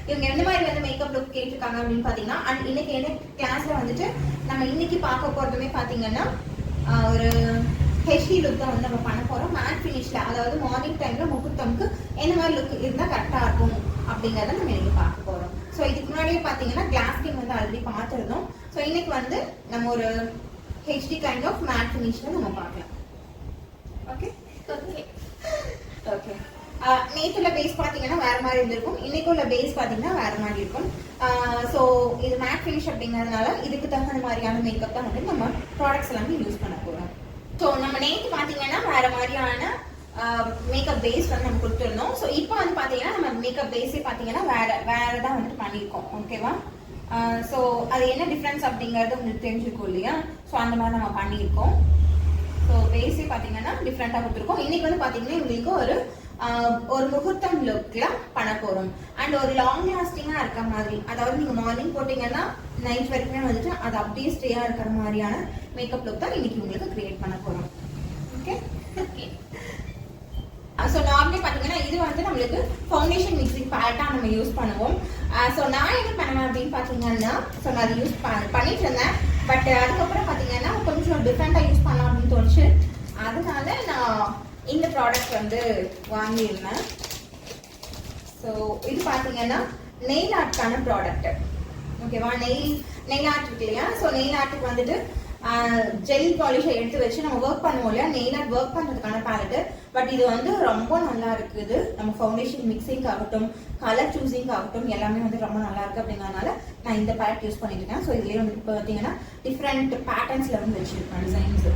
இவங்க எந்த மாதிரி வந்து மேக்கப் லுக் கேட்டிருக்காங்க அப்படின்னு பாத்தீங்கன்னா, அண்ட் இன்னைக்கு என்ன கிளாஸ்ல வந்துட்டு நம்ம இன்னைக்கு பார்க்க போறதுமே பாத்தீங்கன்னா ஒரு ஹெச்டி லுக் தான் வந்து நம்ம பண்ண போறோம். மேட் ஃபினிஷ்ல, அதாவது மார்னிங் டைம்ல முகூர்த்தம்க்கு என்ன மாதிரி லுக் இருந்தா கரெக்டா இருக்கும் அப்படிங்கறத நம்ம இன்னைக்கு பார்க்க போறோம். ஸோ இதுக்கு முன்னாடியே பாத்தீங்கன்னா கிளாஸ் ஸ்கின் வந்து ஆல்ரெடி பார்த்துருந்தோம். ஸோ இன்னைக்கு வந்து நம்ம ஒரு ஹெச்டி கைண்ட் ஆஃப் மேட் ஃபினிஷ்ல நம்ம பார்க்கலாம். Okay okay okay. நேற்றுல பேஸ் பார்த்தீங்கன்னா வேற மாதிரி இருந்திருக்கும், இன்னைக்கு உள்ள பேஸ் பார்த்தீங்கன்னா வேற மாதிரி இருக்கும். ஸோ இது மேட் ஃபினிஷ் அப்படிங்கிறதுனால இதுக்கு தகுந்த மாதிரியான மேக்கப் தான் வந்து நம்ம ப்ராடக்ட்ஸ் எல்லாமே யூஸ் பண்ண போகிறோம். ஸோ நம்ம நேற்று பார்த்தீங்கன்னா வேற மாதிரியான மேக்கப் பேஸ் வந்து நம்ம கொடுத்துருந்தோம். ஸோ இப்போ வந்து பார்த்தீங்கன்னா நம்ம மேக்கப் பேஸே பார்த்தீங்கன்னா வேற தான் வந்துட்டு பண்ணியிருக்கோம். ஓகேவா? ஸோ அது என்ன டிஃப்ரென்ஸ் அப்படிங்கிறது உங்களுக்கு தெரிஞ்சிருக்கும் இல்லையா? ஸோ அந்த மாதிரி நம்ம பண்ணியிருக்கோம். ஸோ பேஸே பார்த்தீங்கன்னா டிஃப்ரெண்டாக கொடுத்துருக்கோம். இன்னைக்கு வந்து பார்த்தீங்கன்னா உங்களுக்கு ஒரு முகூர்த்தம் லுக்ல பண்ண போறோம். அண்ட் ஒரு லாங் லாஸ்டிங்கா இருக்க மாதிரி, அதாவது நீங்க மார்னிங் போட்டீங்கன்னா நைட் வரைக்குமே வந்துட்டு அது அப்படியே ஸ்டேயா இருக்கிற மாதிரியான மேக்கப் லுக் தான் இன்னைக்கு உங்களுக்கு கிரியேட் பண்ண போறோம். Okay okay. ஸோ நார்மலி பார்த்தீங்கன்னா இது வந்து நம்மளுக்கு ஃபவுண்டேஷன் மிக்சிங் பேலட்டா நம்ம யூஸ் பண்ணுவோம். ஸோ நான் என்ன பண்ணுவேன் அப்படின்னு பார்த்தீங்கன்னா, ஸோ நான் அதை யூஸ் பண்ணிட்டு இருந்தேன். பட் அதுக்கப்புறம் பார்த்தீங்கன்னா கொஞ்சம் டிஃப்ரெண்டாக யூஸ் பண்ணலாம் அப்படின்னு தோணுச்சு. அதனால நான் இந்த ப்ராடக்ட் வந்து வாங்கியிருந்தேன். ஸோ இது பார்த்தீங்கன்னா நெயில் ஆர்ட்கான ப்ராடக்ட். ஓகேவா? நெயில் ஆர்ட் இருக்கு இல்லையா? ஸோ நெயில் ஆர்ட்டுக்கு வந்துட்டு ஜெல் பாலிஷை எடுத்து வச்சு நம்ம ஒர்க் பண்ணுவோம் இல்லையா? நெயில் ஆர்ட் ஒர்க் பண்ணுறதுக்கான பேலட்டு. பட் இது வந்து ரொம்ப நல்லா இருக்குது. நம்ம ஃபவுண்டேஷன் மிக்சிங் ஆகட்டும், கலர் சூஸிங் ஆகட்டும், எல்லாமே வந்து ரொம்ப நல்லா இருக்கு. அப்படிங்கிறதுனால நான் இந்த பேலட் யூஸ் பண்ணிட்டு இருக்கேன். ஸோ இதுலேயே வந்து இப்போ பார்த்தீங்கன்னா டிஃப்ரெண்ட் பேட்டர்ன்ஸ்ல வந்து வச்சிருக்கேன். டிசைன்ஸ்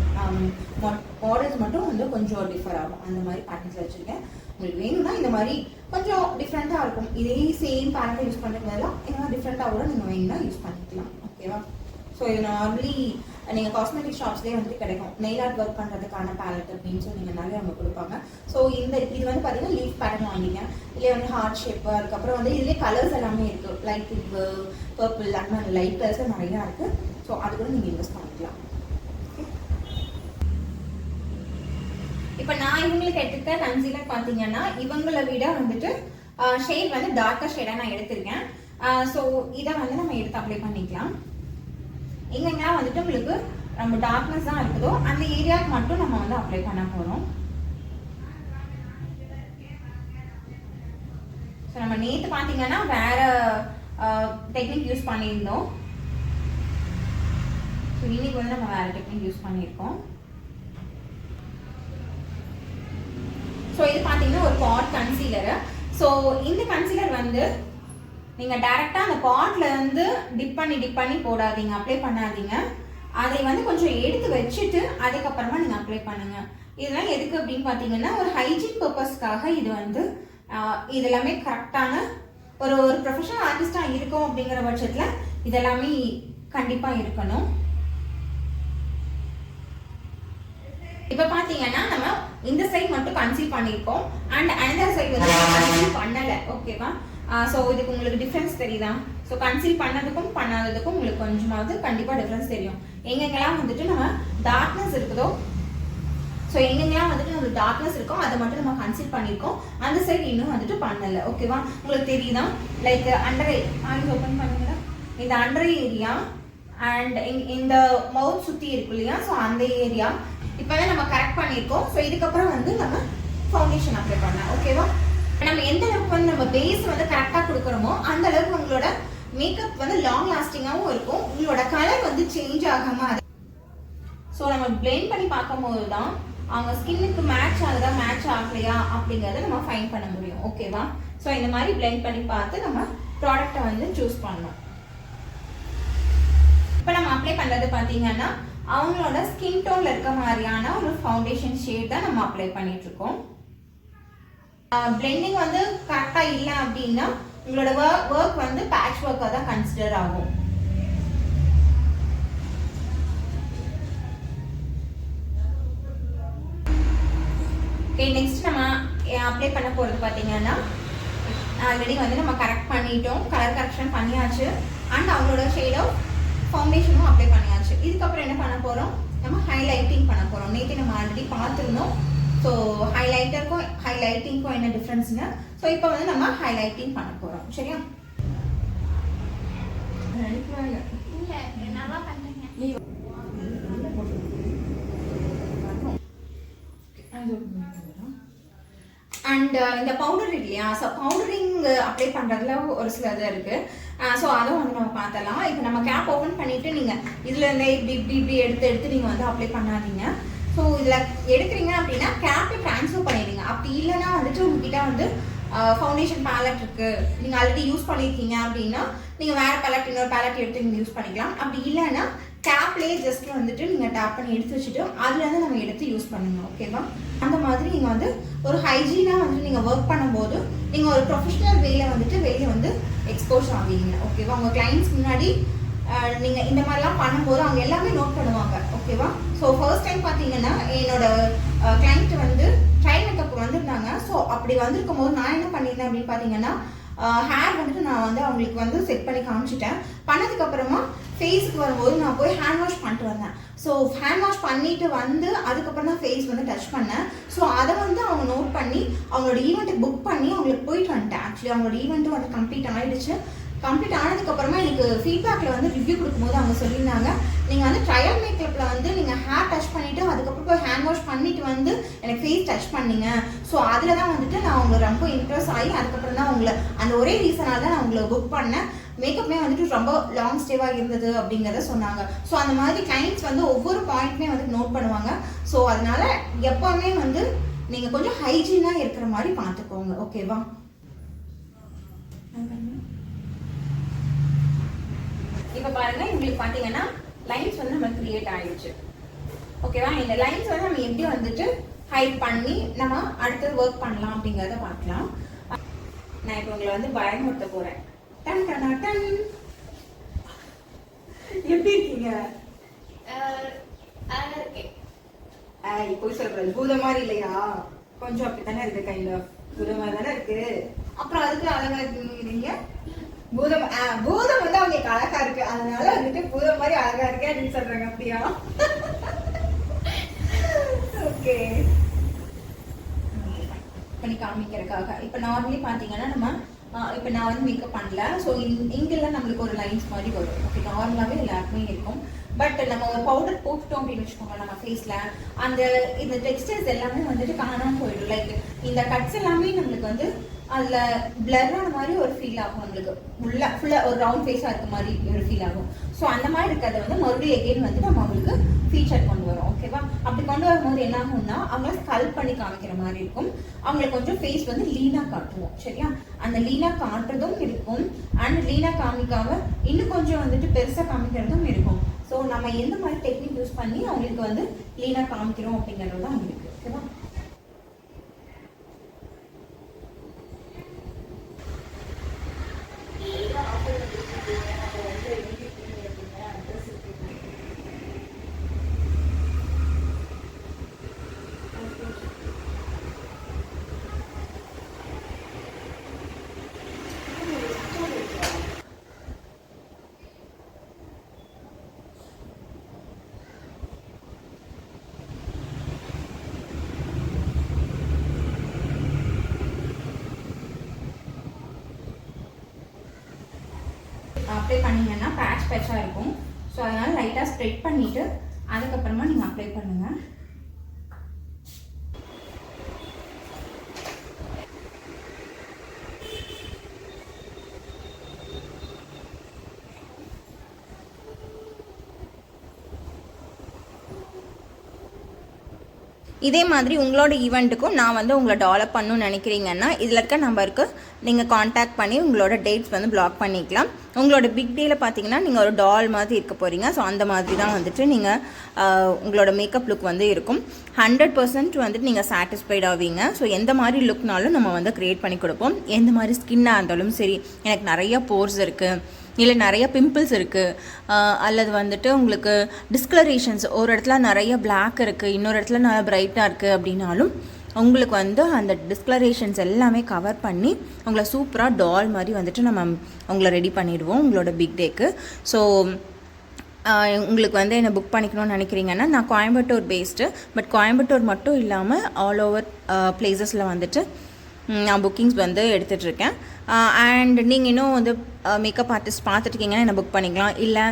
மாடல்ஸ் மட்டும் வந்து கொஞ்சம் டிஃபர் ஆகும். அந்த மாதிரி பேட்டர்ன்ஸ்ல வச்சிருக்கேன். உங்களுக்கு வேணும்னா இந்த மாதிரி கொஞ்சம் டிஃப்ரெண்டா இருக்கும். இதே சேம் பேலட்டை யூஸ் பண்ணுறதுக்கு பதிலாக இந்த மாதிரி டிஃப்ரெண்டாக கூட நீங்கள் வேணும்னா யூஸ் பண்ணிக்கலாம். ஓகேவா? ஸோ இது நார்மலி நீங்கள் காஸ்மெட்டிக் ஷாப்ஸ்லேயே வந்துட்டு கிடைக்கும். நெயில் ஆர்ட் ஒர்க் பண்ணுறதுக்கான பேலட் அப்படின்னு சொல்லி நீங்கள் நிறைய அவங்க கொடுப்பாங்க. ஸோ இது வந்து பார்த்தீங்கன்னா லீஃப் பேட்டர்ன் வாங்கிட்டேன். இதுலேயே வந்து ஹார்ட் ஷேப்பு, அதுக்கப்புறம் வந்து இதுலேயே கலர்ஸ் எல்லாமே இருக்குது. லைட் பிங்க், பர்பிள், அந்த மாதிரி லைட் கலர்ஸ் நிறையா இருக்குது. ஸோ அது கூட நீங்கள் இன்வெஸ்ட் பண்ணிக்கலாம். இப்போ நான் இவங்களுக்கு எடுத்துக்கிட்ட கன்சீலர் பார்த்தீங்கன்னா இவங்களை விட வந்துட்டு ஷேட் வந்து டார்க்கர் ஷேடாக நான் எடுத்திருக்கேன். ஸோ இதை வந்து நம்ம எடுத்து அப்ளை பண்ணிக்கலாம். எங்கெங்கெல்லாம் வந்துட்டு உங்களுக்கு நம்ம டார்க்னஸ் தான் இருக்குதோ அந்த ஏரியாவுக்கு மட்டும் நம்ம வந்து அப்ளை பண்ண போறோம். ஸோ நம்ம நேற்று பார்த்தீங்கன்னா வேற டெக்னிக் யூஸ் பண்ணியிருந்தோம். ஸோ இன்னைக்கு வந்து நம்ம வேற டெக்னிக் யூஸ் பண்ணியிருக்கோம். ஸோ இது பார்த்தீங்கன்னா ஒரு பாட் கன்சீலரு. ஸோ இந்த கன்சீலர் வந்து நீங்க டைரக்டா அந்த பாட்ல இருந்து டிப் பண்ணி போடாதீங்க, அப்ளை பண்ணாதீங்க. அதை வந்து கொஞ்சம் எடுத்து வச்சுட்டு அதுக்கப்புறமா நீங்க அப்ளை பண்ணுங்க. இதெல்லாம் எதுக்கு அப்படின்னு பாத்தீங்கன்னா ஒரு ஹைஜீன் பர்பஸ்க்காக இது வந்து இதெல்லாமே கரெக்டான ஒரு ப்ரொஃபஷனல் ஆர்டிஸ்டா இருக்கும். அப்படிங்கிற பட்சத்துல இதெல்லாமே கண்டிப்பா இருக்கணும். இப்ப பாத்தீங்கன்னா நம்ம இந்த சைட் மட்டும் கன்சீல் பண்ணிருக்கோம் அண்ட் அனதர் சைடு வந்து கன்சீல் பண்ணல. ஓகேவா? ஸோ இதுக்கு உங்களுக்கு டிஃப்ரென்ஸ் தெரியுதா? ஸோ கன்சீல் பண்ணதுக்கும் பண்ணாததுக்கும் உங்களுக்கு கொஞ்சமாவது கண்டிப்பா டிஃப்ரென்ஸ் தெரியும். எங்கெங்கெல்லாம் வந்துட்டு நம்ம டார்க்னஸ் இருக்குதோ, ஸோ எங்கெங்கெல்லாம் வந்துட்டு நம்மளுக்கு டார்க்னஸ் இருக்கோ அதை மட்டும் நம்ம கன்சீல் பண்ணியிருக்கோம். அந்த சைடு இன்னும் வந்துட்டு பண்ணல. ஓகேவா? உங்களுக்கு தெரியுதா? லைக் அண்டர் ஐஸ் ஓப்பன் பண்ணுங்க. இந்த அண்டர் ஏரியா அண்ட் இந்த மவுத் சுத்தி இருக்கு இல்லையா? ஸோ அந்த ஏரியா இப்பதான் நம்ம கரெக்ட் பண்ணியிருக்கோம். ஸோ இதுக்கப்புறம் வந்து நம்ம ஃபவுண்டேஷன் அப்ளை பண்ணலாம். ஓகேவா? நம்ம எந்த அளவுக்கு வந்து நம்ம பேஸ் வந்து கரெக்டா கொடுக்குறோமோ அந்த அளவுக்கு உங்களோட மேக்கப் வந்து லாங் லாஸ்டிங்காகவும் இருக்கும். உங்களோட கலர் வந்து சேஞ்ச் ஆகாம. ஸோ நம்ம பிளெண்ட் பண்ணி பார்க்கும்போது தான் அவங்க ஸ்கின்னுக்கு மேட்ச் ஆகுதா மேட்ச் ஆகலையா அப்படிங்கறத நம்ம ஃபைண்ட் பண்ண முடியும். ஓகேவா? ஸோ இந்த மாதிரி பிளெண்ட் பண்ணி பார்த்து நம்ம ப்ராடக்டை வந்து சூஸ் பண்ணணும். இப்போ நம்ம அப்ளை பண்றது பார்த்தீங்கன்னா அவங்களோட ஸ்கின் டோன்ல இருக்க மாதிரியான ஒரு ஃபவுண்டேஷன் ஷேட் தான் நம்ம அப்ளை பண்ணிட்டு இருக்கோம். பிளெண்டிங் வந்து கரெக்டா இல்லை அப்படின்னா உங்களோட ஒர்க் வந்து பேட்ச் ஒர்க்கா தான் கன்சிடர் ஆகும். ஓகே, நெக்ஸ்ட் நம்ம அப்ளை பண்ண போறது பாத்தீங்கன்னா ஆல்ரெடி வந்து நம்ம கரெக்ட் பண்ணிட்டோம், கலர் கரெக்ஷன் பண்ணியாச்சு அண்ட் அவங்களோட ஷேட் ஆஃப் ஃபவுண்டேஷனும் அப்ளை பண்ணியாச்சு. இதுக்கப்புறம் என்ன பண்ண போறோம்? நம்ம ஹைலைட்டிங் பண்ண போறோம். நேற்று நம்ம ஆல்ரெடி பார்த்துருந்தோம். ஸோ ஹைலைட்டருக்கும் ஹைலைட்டிங்க்கும் என்ன டிஃப்ரென்ஸ்னு. ஸோ இப்போ வந்து நம்ம ஹைலைட்டிங் பண்ண போறோம். சரியா? அண்ட் இந்த பவுடர் இல்லையா, ஸோ பவுடரிங் அப்ளை பண்ணுறதுல ஒரு சில இது இருக்குது. ஸோ அதை வந்து நம்ம பார்த்தலாம். இப்போ நம்ம கேப் ஓப்பன் பண்ணிவிட்டு நீங்கள் இதில் இருந்தே இப்படி இப்படி இப்படி எடுத்து நீங்கள் வந்து அப்ளை பண்ணாதீங்க. ஸோ இதில் எடுக்கிறீங்க அப்படின்னா கேப்பை ட்ரான்ஸ்ஃபர் பண்ணிடுங்க. அப்படி இல்லைன்னா வந்துட்டு உங்ககிட்ட வந்து ஃபவுண்டேஷன் பேலட் இருக்குது, நீங்கள் ஆல்ரெடி யூஸ் பண்ணியிருக்கீங்க அப்படின்னா நீங்கள் வேறு பேலட் இன்னொரு பேலட் எடுத்து நீங்கள் யூஸ் பண்ணிக்கலாம். அப்படி இல்லைன்னா கேப்லேயே ஜஸ்ட் வந்துட்டு நீங்கள் டேப் பண்ணி எடுத்து வச்சுட்டு அதுலேருந்து நம்ம எடுத்து யூஸ் பண்ணுங்க. ஓகேவா? அந்த மாதிரி நீங்கள் வந்து ஒரு ஹைஜீனாக வந்துட்டு நீங்கள் ஒர்க் பண்ணும்போது நீங்கள் ஒரு ப்ரொஃபஷனல் வேல வந்துட்டு வெளியே வந்து எக்ஸ்போஸ் ஆவீங்க. ஓகேவா? உங்கள் கிளைண்ட்ஸ் முன்னாடி நீங்கள் இந்த மாதிரிலாம் பண்ணும்போது அவங்க எல்லாமே நோட் பண்ணுவாங்க. ஓகேவா? ஸோ ஃபர்ஸ்ட் டைம் பார்த்தீங்கன்னா என்னோட கிளைண்ட் வந்து ட்ரையல் மேக்கப் வந்திருந்தாங்க. ஸோ அப்படி வந்திருக்கும் போது நான் என்ன பண்ணியிருந்தேன் அப்படின்னு பார்த்தீங்கன்னா ஹேர் வந்துட்டு நான் வந்து அவங்களுக்கு வந்து செட் பண்ணி காமிச்சிட்டேன். பண்ணதுக்கப்புறமா ஃபேஸுக்கு வரும்போது நான் போய் ஹேண்ட் வாஷ் பண்ணிட்டு வந்தேன். ஸோ ஹேண்ட் வாஷ் பண்ணிட்டு வந்து அதுக்கப்புறம் தான் ஃபேஸ் வந்து டச் பண்ணேன். ஸோ அதை வந்து அவங்க நோட் பண்ணி அவங்களோட ஈவெண்ட்டுக்கு புக் பண்ணி அவங்களுக்கு போயிட்டு வந்துட்டேன். ஆக்சுவலி அவங்களோட ஈவெண்ட்டும் வந்து கம்ப்ளீட் ஆகிடுச்சு. கம்ப்ளீட் ஆனதுக்கப்புறமா எனக்கு ஃபீட்பேக்கில் வந்து ரிவ்யூ கொடுக்கும்போது அவங்க சொல்லியிருந்தாங்க, நீங்கள் வந்து ட்ரையல் மேக்கப்பில் வந்து நீங்கள் ஹேர் டச் பண்ணிவிட்டு அதுக்கப்புறம் போய் ஹேண்ட் வாஷ் பண்ணிவிட்டு வந்து எனக்கு ஃபேஸ் டச் பண்ணிங்க. ஸோ அதில் தான் வந்துட்டு நான் உங்களை ரொம்ப இம்ப்ரெஸ் ஆகி அதுக்கப்புறம் தான் உங்களை அந்த ஒரே ரீசனாக தான் நான் உங்களை புக் பண்ணேன். மேக்கப்மே வந்துட்டு ரொம்ப லாங் ஸ்டேவாக இருந்தது அப்படிங்கிறத சொன்னாங்க. ஸோ அந்த மாதிரி கிளைண்ட்ஸ் வந்து ஒவ்வொரு பாயிண்ட்டுமே வந்து நோட் பண்ணுவாங்க. ஸோ அதனால எப்போவுமே வந்து நீங்கள் கொஞ்சம் ஹைஜீனாக இருக்கிற மாதிரி பார்த்துக்கோங்க. ஓகேவா? இப்போ பாருங்க, உங்களுக்கு பார்த்தீங்கன்னா லைன்ஸ் வந்து நம்ம கிரியேட் ஆயிடுச்சு. ஓகேவா? இந்த லைன்ஸ் வந்து நம்ம எப்படி வந்துட்டு ஹைட் பண்ணி நம்ம அடுத்தது ஒர்க் பண்ணலாம் அப்படிங்கிறத பார்க்கலாம். நான் இப்போ உங்களை வந்து பயமுறுத்த போறேன். டன் டனா டன். எப்படி இருக்கீங்க? போய் சொல்றது பூத மாதிரி இல்லையா? கொஞ்சம் அப்படித்தானே இருக்கு, கைண்ட் ஆஃப் பூத மாதிரி தானே இருக்கு. அப்புறம் அதுக்கு அழகா இருக்கீங்க. பூதம் பூதம் வந்து அவங்களுக்கு அழகா இருக்கு, அதனால வந்துட்டு பூதம் மாதிரி அழகா இருக்கு அப்படின்னு சொல்றாங்க. அப்படியா? ஓகே, பண்ணி காமிக்கிறதுக்காக. இப்போ நார்மலி பார்த்தீங்கன்னா நம்ம இப்போ நான் வந்து மேக்கப் பண்ணல. ஸோ இங்கெல்லாம் நம்மளுக்கு ஒரு லைன்ஸ் மாதிரி வரும். ஓகே, நார்மலாகவே எல்லாருக்குமே இருக்கும். பட் நம்ம ஒரு பவுடர் போட்டுட்டோம் அப்படின்னு வச்சுக்கோங்க நம்ம ஃபேஸில், அந்த இந்த டெக்ஸ்டர்ஸ் எல்லாமே வந்துட்டு காணாமல் போயிடும். லைக் இந்த கட்ஸ் எல்லாமே நம்மளுக்கு வந்து அதில் பிளரான மாதிரி ஒரு ஃபீல் ஆகும். நம்மளுக்கு ஃபுல்லாக ஒரு ரவுண்ட் ஃபேஸாக இருக்க மாதிரி ஒரு ஃபீல் ஆகும். ஸோ அந்த மாதிரி இருக்கிறத வந்து மறுபடியும் எகெயின் வந்து நம்ம அவங்களுக்கு ஃபீச்சர் கொண்டு வரோம். ஓகேவா? அப்படி கொண்டு வரும்போது என்ன ஆகும்னா அவங்கள ஸ்கல்ப் பண்ணி காமிக்கிற மாதிரி இருக்கும். அவங்களுக்கு கொஞ்சம் ஃபேஸ் வந்து லீனாக காட்டுவோம். சரியா? அந்த லீனாக காட்டுறதும் இருக்கும் அண்ட் லீனாக காமிக்காம இன்னும் கொஞ்சம் வந்துட்டு பெருசாக காமிக்கிறதும் இருக்கும். ஸோ நம்ம எந்த மாதிரி டெக்னிக் யூஸ் பண்ணி அவங்களுக்கு வந்து லீனாக காமிக்கிறோம் அப்படிங்கிறது தான் இருக்கு. ஓகேவா? அப்ளை பண்ணிங்கன்னா பேட்சாக இருக்கும். ஸோ அதனால் லைட்டாக ஸ்ப்ரெட் பண்ணிவிட்டு அதுக்கப்புறமா நீங்கள் அப்ளை பண்ணுங்கள். இதே மாதிரி உங்களோட ஈவெண்ட்டுக்கும் நான் வந்து உங்களை டெவலப் பண்ணணும்னு நினைக்கிறீங்கன்னா இதில் இருக்க நம்பருக்கு நீங்கள் காண்டாக்ட் பண்ணி உங்களோட டேட்ஸ் வந்து பிளாக் பண்ணிக்கலாம். உங்களோட பிக் டேயில் பார்த்தீங்கன்னா நீங்கள் ஒரு டால் மாதிரி இருக்க போகிறீங்க. ஸோ அந்த மாதிரி தான் வந்துட்டு நீங்கள் உங்களோட மேக்கப் லுக் வந்து இருக்கும். 100% வந்துட்டு நீங்கள் சாட்டிஸ்ஃபைட் ஆவீங்க. ஸோ எந்த மாதிரி லுக்னாலும் நம்ம வந்து க்ரியேட் பண்ணி கொடுப்போம். எந்த மாதிரி ஸ்கின்னாக இருந்தாலும் சரி, எனக்கு நிறைய போர்ஸ் இருக்குது, இல்லை நிறைய பிம்பிள்ஸ் இருக்குது, அல்லது வந்துட்டு உங்களுக்கு டிஸ்கலரேஷன்ஸ், ஒரு இடத்துல நிறைய பிளாக் இருக்குது, இன்னொரு இடத்துல நல்லா பிரைட்டாக இருக்குது அப்படின்னாலும் உங்களுக்கு வந்து அந்த டிஸ்கலரேஷன்ஸ் எல்லாமே கவர் பண்ணி உங்களை சூப்பராக டால் மாதிரி வந்துட்டு நம்ம உங்களை ரெடி பண்ணிவிடுவோம் உங்களோட பிக் டேக்கு. ஸோ உங்களுக்கு வந்து என்ன புக் பண்ணிக்கணும்னு நினைக்கிறீங்கன்னா நான் கோயம்புத்தூர் பேஸ்டு, பட் கோயம்புத்தூர் மட்டும் இல்லாமல் ஆல் ஓவர் பிளேசஸில் வந்துட்டு நான் புக்கிங்ஸ் வந்து எடுத்துகிட்ருக்கேன். அண்ட் நீங்கள் இன்னும் வந்து மேக்கப் ஆர்டிஸ்ட் பார்த்துட்ருக்கீங்கன்னா என்ன புக் பண்ணிக்கலாம். இல்லை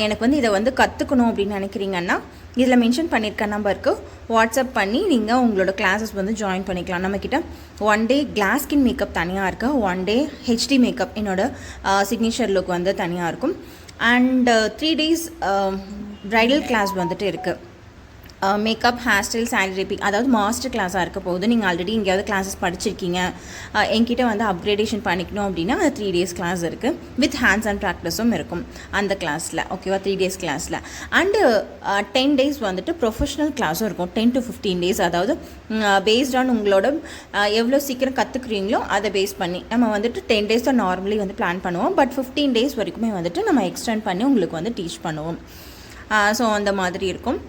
எனக்கு வந்து இதை வந்து கற்றுக்கணும் அப்படின்னு நினைக்கிறீங்கன்னா இதில் மென்ஷன் பண்ணியிருக்க நம்பருக்கு வாட்ஸ்அப் பண்ணி நீங்கள் உங்களோட கிளாஸஸ் வந்து ஜாயின் பண்ணிக்கலாம். நம்மக்கிட்ட 1 டே கிளாஸ் ஸ்கின் மேக்கப் தனியாக இருக்குது, 1 டே ஹெச்டி மேக்கப் என்னோடய சிக்னேச்சர் லுக் வந்து தனியாக இருக்கும். அண்ட் 3 days ப்ரைடல் கிளாஸ் வந்துட்டு இருக்குது. Makeup, hair style, sari draping, அதாவது மாஸ்டர் கிளாஸாக இருக்க போகுது. நீங்கள் ஆல்ரெடி எங்கேயாவது கிளாஸஸ் படிச்சிருக்கீங்க, என்கிட்ட வந்து அப்கிரேடேஷன் பண்ணிக்கணும் அப்படின்னா அது 3 days கிளாஸ் இருக்குது. வித் ஹேண்ட்ஸ் அண்ட் ப்ராக்டிஸும் இருக்கும் அந்த கிளாஸில். ஓகேவா, 3 days கிளாஸில். அண்டு 10 days வந்துட்டு ப்ரொஃபஷனல் கிளாஸும் இருக்கும். 10 to 15 days, அதாவது பேஸ்ட் ஆன் உங்களோட எவ்வளோ சீக்கிரம் கற்றுக்குறீங்களோ அதை பேஸ் பண்ணி நம்ம வந்துட்டு 10 days தான் நார்மலி வந்து பிளான் பண்ணுவோம். பட் 15 days வரைக்குமே வந்துட்டு நம்ம எக்ஸ்டெண்ட் பண்ணி உங்களுக்கு வந்து டீச் பண்ணுவோம். ஸோ அந்த மாதிரி இருக்கும்.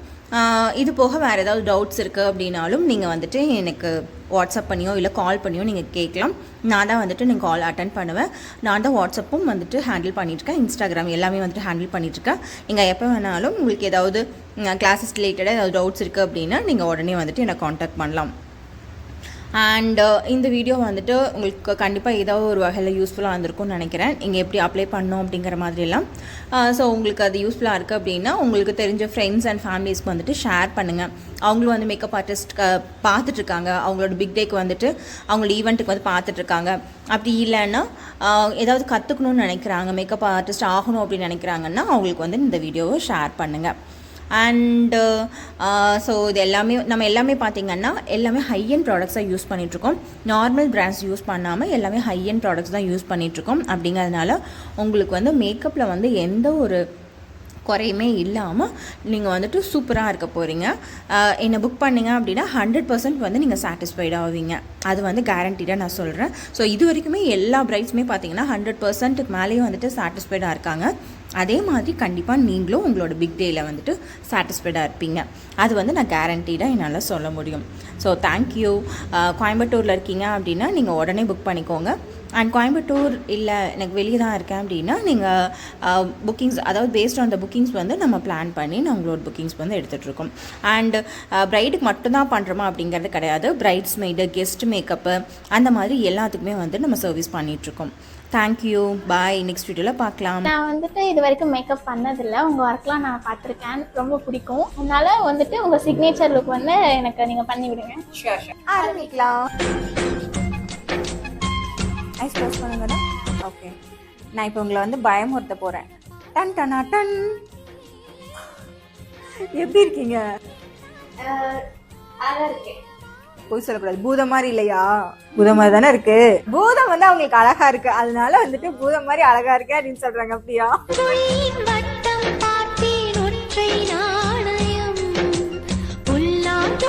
இது போக வேறு ஏதாவது டவுட்ஸ் இருக்குது அப்படின்னாலும் நீங்கள் வந்துட்டு எனக்கு வாட்ஸ்அப் பண்ணியோ இல்லை கால் பண்ணியோ நீங்கள் கேட்கலாம். நான் தான் வந்துட்டு நீங்கள் கால் அட்டன் பண்ணுவேன். நான் தான் வாட்ஸ்அப்பும் வந்துட்டு ஹேண்டில் பண்ணிகிட்ருக்கேன், இன்ஸ்டாகிராம் எல்லாமே வந்துட்டு ஹேண்டில் பண்ணிகிட்ருக்கேன். நீங்கள் எப்போ வேணாலும் உங்களுக்கு ஏதாவது கிளாஸஸ் ரிலேட்டடாக ஏதாவது டவுட்ஸ் இருக்குது அப்படின்னா நீங்கள் உடனே வந்துட்டு என்னை காண்டாக்ட் பண்ணலாம். அண்ட் இந்த வீடியோ வந்துட்டு உங்களுக்கு கண்டிப்பாக ஏதாவது ஒரு வகையில் யூஸ்ஃபுல்லாக இருந்திருக்கும்னு நினைக்கிறேன். நீங்கள் எப்படி அப்ளை பண்ணணும் அப்படிங்கிற மாதிரிலாம். ஸோ உங்களுக்கு அது யூஸ்ஃபுல்லாக இருக்குது அப்படின்னா உங்களுக்கு தெரிஞ்ச ஃப்ரெண்ட்ஸ் அண்ட் ஃபேமிலிஸ்க்கு வந்துட்டு ஷேர் பண்ணுங்கள். அவங்களும் வந்து மேக்கப் ஆர்டிஸ்ட் பார்த்துட்ருக்காங்க, அவங்களோட பிக் டேக்கு வந்துட்டு அவங்களோட ஈவெண்ட்டுக்கு வந்து பார்த்துட்ருக்காங்க. அப்படி இல்லைன்னா ஏதாவது கற்றுக்கணும்னு நினைக்கிறாங்க, மேக்கப் ஆர்டிஸ்ட் ஆகணும் அப்படின்னு நினைக்கிறாங்கன்னா அவங்களுக்கு வந்து இந்த வீடியோவை ஷேர் பண்ணுங்கள். அண்டு ஸோ இது எல்லாமே பார்த்திங்கன்னா எல்லாமே ஹை அண்ட் ப்ராடக்ட்ஸாக யூஸ் பண்ணிகிட்ருக்கோம். நார்மல் பிராண்ட்ஸ் யூஸ் பண்ணாமல் எல்லாமே ஹை அண்ட் ப்ராடக்ட்ஸ் தான் யூஸ் பண்ணிகிட்ருக்கோம். அப்படிங்கிறதுனால உங்களுக்கு வந்து மேக்கப்பில் வந்து எந்த ஒரு குறையுமே இல்லாமல் நீங்கள் வந்துட்டு சூப்பராக இருக்க போகிறீங்க. என்னை புக் பண்ணிங்க அப்படின்னா 100% வந்து நீங்கள் சாட்டிஸ்ஃபைட் ஆவீங்க. அது வந்து கேரண்டீடாக நான் சொல்கிறேன். ஸோ இது வரைக்குமே எல்லா பிரைட்ஸுமே பார்த்தீங்கன்னா 100%க்கு மேலேயும் வந்துட்டு சாட்டிஸ்ஃபைடாக இருக்காங்க. அதே மாதிரி கண்டிப்பாக நீங்களும் உங்களோட பிக் டேயில் வந்துட்டு சாட்டிஸ்ஃபைடாக இருப்பீங்க. அது வந்து நான் கேரண்டீடாக என்னால் சொல்ல முடியும். So thank you. கோயம்புத்தூரில் இருக்கீங்க அப்படின்னா நீங்கள் உடனே புக் பண்ணிக்கோங்க. அண்ட் கோயம்புத்தூர் இல்லை எனக்கு வெளியே தான் இருக்கேன் அப்படின்னா நீங்கள் புக்கிங்ஸ், அதாவது பேஸ்ட் ஆன் த புக்கிங்ஸ் வந்து நம்ம பிளான் பண்ணி நான் உங்களோட புக்கிங்ஸ் வந்து எடுத்துகிட்ருக்கோம். அண்ட் ப்ரைடுக்கு மட்டும்தான் பண்ணுறோமா அப்படிங்கிறது கிடையாது. பிரைட்ஸ் மெய்டு, கெஸ்ட் மேக்கப்பு, அந்த மாதிரி எல்லாத்துக்குமே வந்து நம்ம சர்வீஸ் பண்ணிகிட்ருக்கோம். தேங்க்யூ, பாய். நெக்ஸ்ட் வீடியோவில் பார்க்கலாம். நான் வந்துட்டு இது வரைக்கும் மேக்கப் பண்ணதில்லை. உங்கள் ஒர்க்லாம் நான் பார்த்துருக்கேன், ரொம்ப பிடிக்கும். அதனால் வந்துட்டு உங்கள் சிக்னேச்சர் லுக் வந்து எனக்கு நீங்கள் பண்ணி விடுங்க. ஷூர் ஆரம்பிக்கலாம். ஐஸ் க்ளோஸ் பண்ணுங்கடா. ஓகே, நான் இப்போ உங்களை வந்து பயமுறுத்த போகிறேன். டன் டனா டன். எப்படி இருக்கீங்க? அழகாக இருக்கேன். போய் சொல்லக்கூடாது. பூதம் மாதிரி இல்லையா? பூதம் மாதிரி தானே இருக்கு. பூதம் வந்து அவங்களுக்கு அழகா இருக்கு, அதனால வந்துட்டு பூதம் மாதிரி அழகா இருக்கு அப்படின்னு சொல்றாங்க. அப்படியா?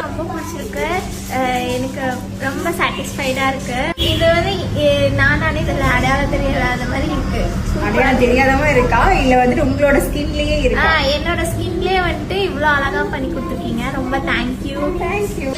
ரொம்ப பிடிச்சிருக்கு, எனக்கு ரொம்ப சாட்டிஸ்ஃபைடா இருக்கு. இது வந்து நானே இதுல அடையாளம் தெரியாத மாதிரி இருக்கு. அடையாளம் தெரியாத மாதிரி இருக்கா இல்ல வந்துட்டு உங்களோட ஸ்கின்லயே இருக்கா? என்னோட ஸ்கின்லயே வந்துட்டு இவ்வளவு அழகா பண்ணி கொடுத்துருக்கீங்க. ரொம்ப தேங்க்யூ. தேங்க்யூ.